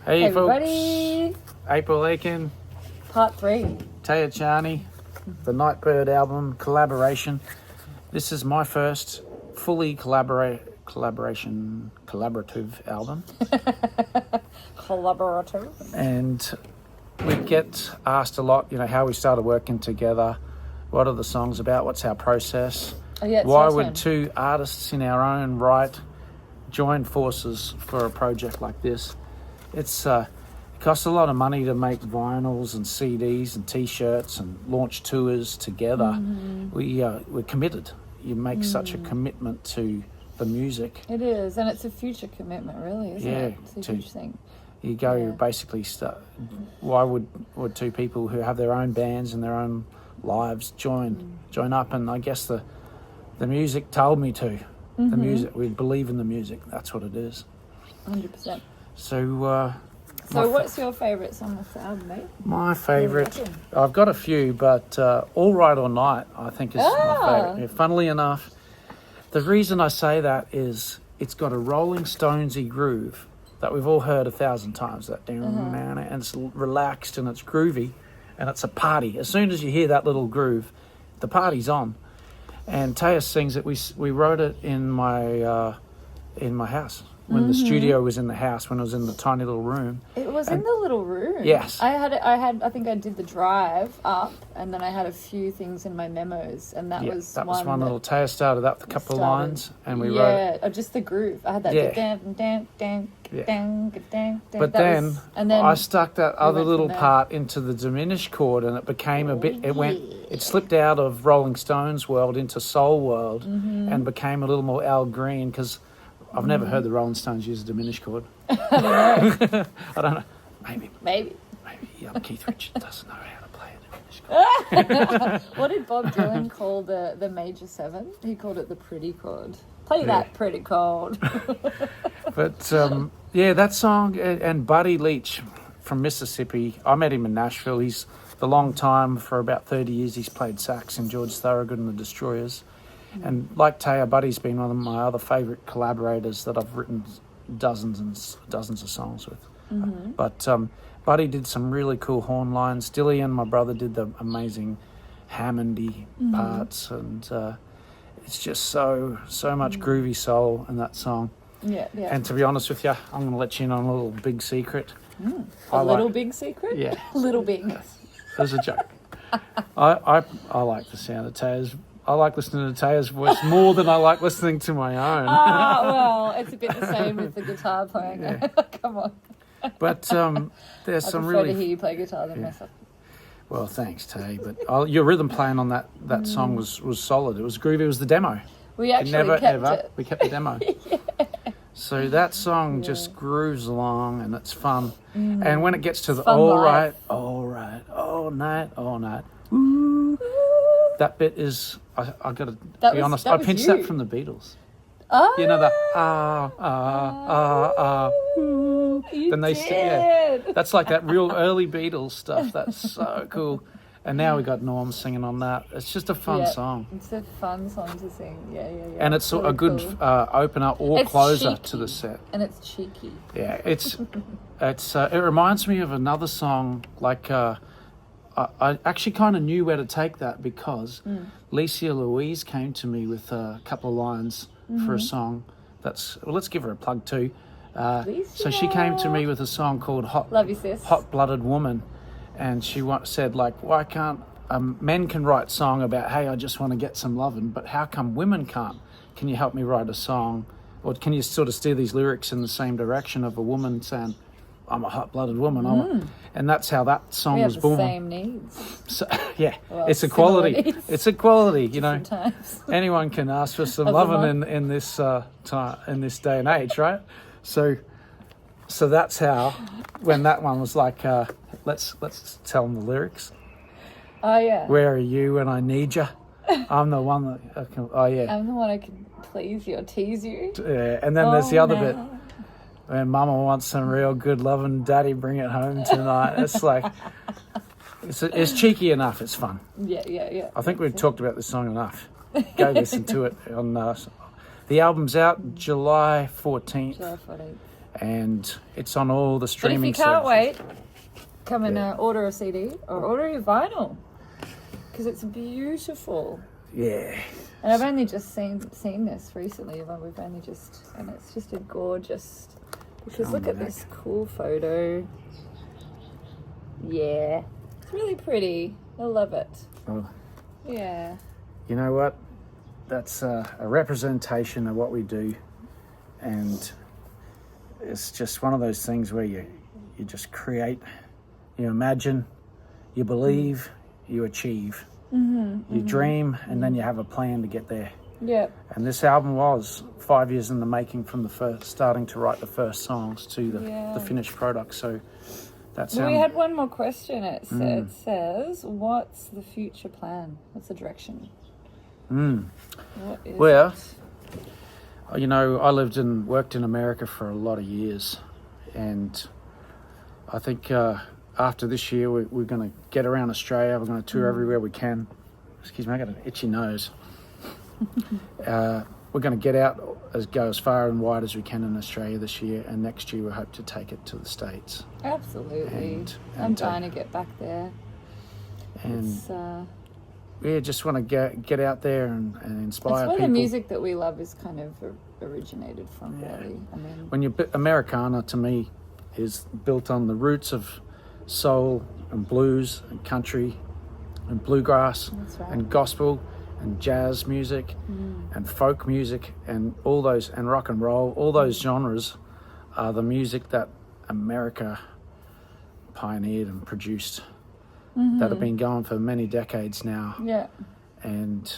Hey folks, everybody. April Aitken Part 3. Taya Chani, the Nightbird album collaboration. This is my first fully collaborative album. Collaborative. And we get asked a lot, how we started working together, what are the songs about, what's our process, Oh, yeah, it's why your would turn. two artists in our own right join forces for a project like this. It costs a lot of money to make vinyls and CDs and T-shirts and launch tours together. Mm-hmm. We're committed. You make such a commitment to the music. It is, and it's a future commitment, really, isn't it? It's a huge thing. You go basically why would two people who have their own bands and their own lives join up? And I guess the music told me to. The music, we believe in the music. That's what it is. 100%. So what's your favourite song off the album, mate? my favourite, I've got a few, but All Right or Night, I think, is my favourite. Yeah, funnily enough, the reason I say that is it's got a Rolling Stonesy groove that we've all heard 1,000 times. That and it's relaxed and it's groovy, and it's a party. As soon as you hear that little groove, the party's on. And Taya sings it. We wrote it in my house. When the studio was in the house, when it was in the tiny little room. It was in the little room. Yes. I think I did the drive up, and then I had a few things in my memos, and that was one little. Taya started up a couple of lines, and we wrote. Yeah, just the groove. I had that. But then I stuck that other little part into the diminished chord, and it became a bit. It slipped out of Rolling Stones world into soul world, and became a little more Al Green because. I've never heard the Rolling Stones use a diminished chord. I don't know. Maybe Keith Richards doesn't know how to play a diminished chord. What did Bob Dylan call the major 7? He called it the pretty chord. Play that pretty chord. But that song, and Buddy Leach from Mississippi. I met him in Nashville. He's the long time, for about 30 years, he's played sax in George Thorogood and the Destroyers. And like Taya, Buddy's been one of my other favourite collaborators that I've written dozens and dozens of songs with. But Buddy did some really cool horn lines. Dilly and my brother did the amazing Hammondy parts, and it's just so much groovy soul in that song. Yeah. And to be honest with you, I'm going to let you in on a little big secret. Big secret? Yeah. Little big. There's a joke. I like the sound of Taya's. I like listening to Taya's voice more than I like listening to my own. Well, it's a bit the same with the guitar playing. Yeah. Come on. But there's some I really... prefer to hear you play guitar than myself. Well, thanks, Tay. But your rhythm playing on that song was solid. It was groovy. It was the demo. We actually kept it. We kept the demo. So that song just grooves along, and it's fun. And when it gets to the all right, all night, ooh, that bit is... I got to be honest. I pinched that from the Beatles. Oh, you know the Then they did. That's like that real early Beatles stuff. That's so cool. And now we got Norm singing on that. It's just a fun song. It's a fun song to sing. Yeah. And it's really a good opener or closer to the set. And it's cheeky. Yeah, it reminds me of another song like. I actually kind of knew where to take that because Licia Louise came to me with a couple of lines for a song let's give her a plug too. So she came to me with a song called Love you, sis. Hot Blooded Woman, and she said, like, why can't men can write song about, hey, I just want to get some lovin', but how come women can't? Can you help me write a song? Or can you sort of steer these lyrics in the same direction of a woman saying, I'm a hot-blooded woman, and that's how that song was born. We have the same needs. So, it's equality. It's equality, Sometimes. Anyone can ask for some loving in this time, in this day and age, right? So that's how. When that one was like, let's tell them the lyrics. Oh yeah. Where are you when I need you? I'm the one that I can. Oh yeah. I'm the one I can please you or tease you. Yeah, and then there's the other bit. When Mama wants some real good loving, Daddy, bring it home tonight. It's like, it's cheeky enough. It's fun. Yeah. I think we've talked about this song enough. Go listen to it. The album's out July 14th. and it's on all the But if streaming you can't services. wait, come and order a CD or order your vinyl, because it's beautiful. Yeah. And I've only just seen this recently. We've only just, and it's just a gorgeous. Because look at this cool photo. Yeah, it's really pretty. I love it. Well, Yeah. you know what? That's a representation of what we do, and it's just one of those things where you just create, you imagine, you believe, you achieve. You dream, and then you have a plan to get there. Yep. And this album was 5 years in the making, from the first starting to write the first songs to the finished product. So that's Well, we had one more question. It says, "What's the future plan? What's the direction?" What is Well, it? you know, I lived and worked in America for a lot of years, and I think after this year we're going to get around Australia. We're going to tour everywhere we can. Excuse me, I got an itchy nose. We're going to get out, go as far and wide as we can in Australia this year, and next year we hope to take it to the States. Absolutely. And I'm dying to get back there. And we just want to get out there and inspire it's where people. the music that we love is kind of originated from, really. I mean, When Americana, to me, is built on the roots of soul and blues and country and bluegrass that's right. and gospel and jazz music and folk music and all those, and rock and roll, all those genres are the music that America pioneered and produced, that have been going for many decades now. Yeah. And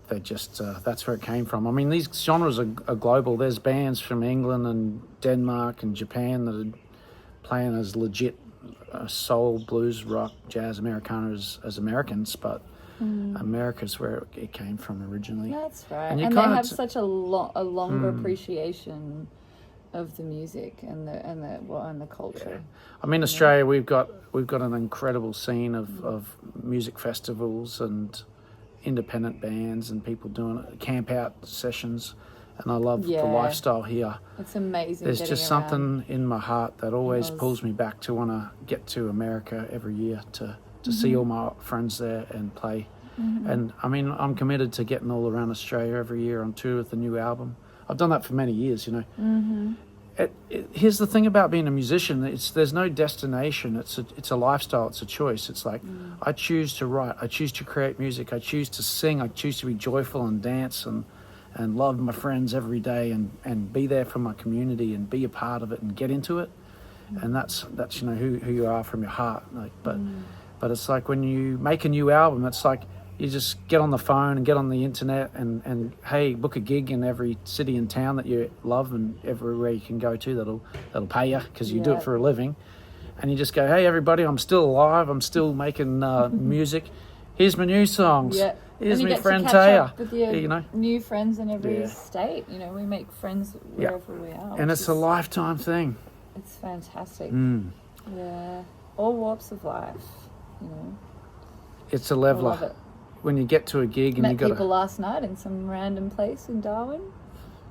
they just, that's where it came from. I mean, these genres are global. There's bands from England and Denmark and Japan that are playing as legit soul, blues, rock, jazz, Americana as Americans, but America's where it came from originally. That's right. And And, you they kinda have such a longer appreciation of the music and the culture. I mean, Australia, we've got an incredible scene of music festivals and independent bands and people doing camp out sessions, and I love the lifestyle here. It's amazing. There's just around. something in my heart that always pulls me back to want to get to America every year to see all my friends there and play. And I mean, I'm committed to getting all around Australia every year on tour with the new album. I've done that for many years, you know. Here's the thing about being a musician: there's no destination. It's a lifestyle. It's a choice. It's like I choose to write. I choose to create music. I choose to sing. I choose to be joyful and dance and love my friends every day and be there for my community and be a part of it and get into it. And that's you know who you are from your heart. Like, but it's like when you make a new album, it's like you just get on the phone and get on the internet and hey, book a gig in every city and town that you love and everywhere you can go to that'll pay you because you do it for a living. And you just go, hey everybody, I'm still alive. I'm still making music. Here's my new songs. Yeah. Here's and my you friend get to catch Taya. up with your You know, new friends in every state. You know, we make friends wherever we are. and it's a lifetime thing. It's fantastic. Yeah, all walks of life. You know, It's a I leveler. love it. When you get to a gig and Met you got people last night in some random place in Darwin.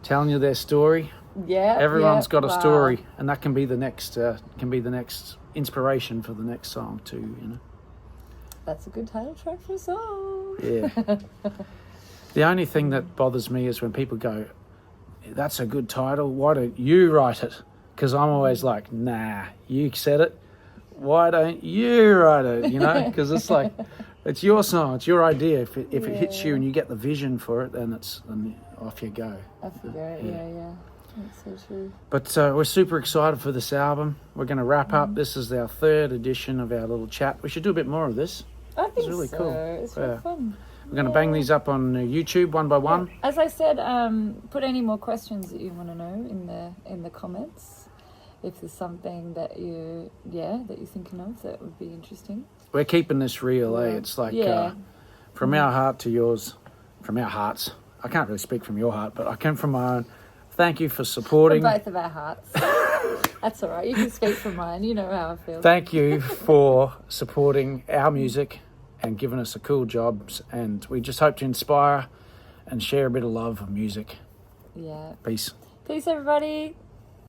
telling you their story. Yeah, Everyone's got a wow. story, and that can be the next inspiration for the next song too. You know. That's a good title track for a song. Yeah. The only thing that bothers me is when people go, "That's a good title. Why don't you write it?" Because I'm always like, "Nah, you said it. Why don't you write it?" You know, because it's like, it's your song, it's your idea. If it hits you and you get the vision for it, then off you go. Off you go. Yeah. That's so true. But we're super excited for this album. We're going to wrap up. This is our third edition of our little chat. We should do a bit more of this. I think really so. cool. It's really fun. We're going to bang these up on YouTube one by one. As I said, put any more questions that you want to know in the comments. If there's something that you're thinking of that would be interesting. We're keeping this real, eh? It's like from our heart to yours, from our hearts. I can't really speak from your heart, but I come from my own. Thank you for supporting. From both of our hearts. That's all right. You can speak from mine. You know how I feel. Thank you for supporting our music and giving us a cool job. And we just hope to inspire and share a bit of love of music. Yeah. Peace. Peace, everybody.